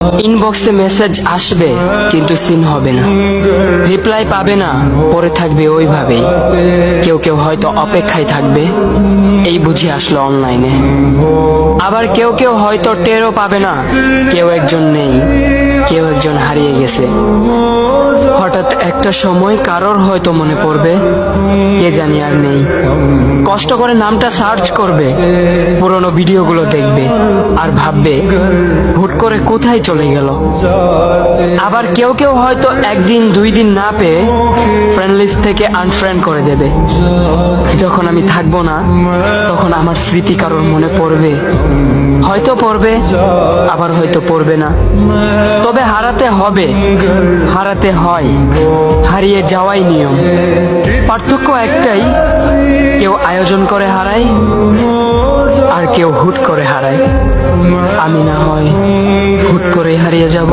ইনবক্সে মেসেজ আসবে কিন্তু সিন হবে না, রিপ্লাই পাবে না, পরে থাকবে ওইভাবেই। কেউ কেউ হয়তো অপেক্ষায় থাকবে, এই বুঝি আসলো অনলাইনে। আবার কেউ কেউ হয়তো টেরও পাবে না কেউ একজন নেই, কেউ একজন হারিয়ে গেছে। হঠাৎ একটা সময় কারোর হয়তো মনে পড়বে, কে জানি আর নেই। কষ্ট করে নামটা সার্চ করবে, পুরনো ভিডিওগুলো দেখবে আর ভাববে হুট করে কোথায় চলে গেল। আবার কেউ কেউ হয়তো একদিন দুই দিন না পেয়ে ফ্রেন্ড লিস্ট থেকে আনফ্রেন্ড করে দেবে। যখন আমি থাকবো না তখন আমার স্মৃতি কারোর মনে পড়বে, হয়তো পড়বে আবার হয়তো পড়বে না। তবে হারাতে হবে, হারাতে হয়, হারিয়ে যাওয়াই নিয়ম। পার্থক্য একটাই, কেউ আয়োজন করে হারায় আর কেউ হুট করে হারায়। আমি না হয় হুট করে হারিয়ে যাব।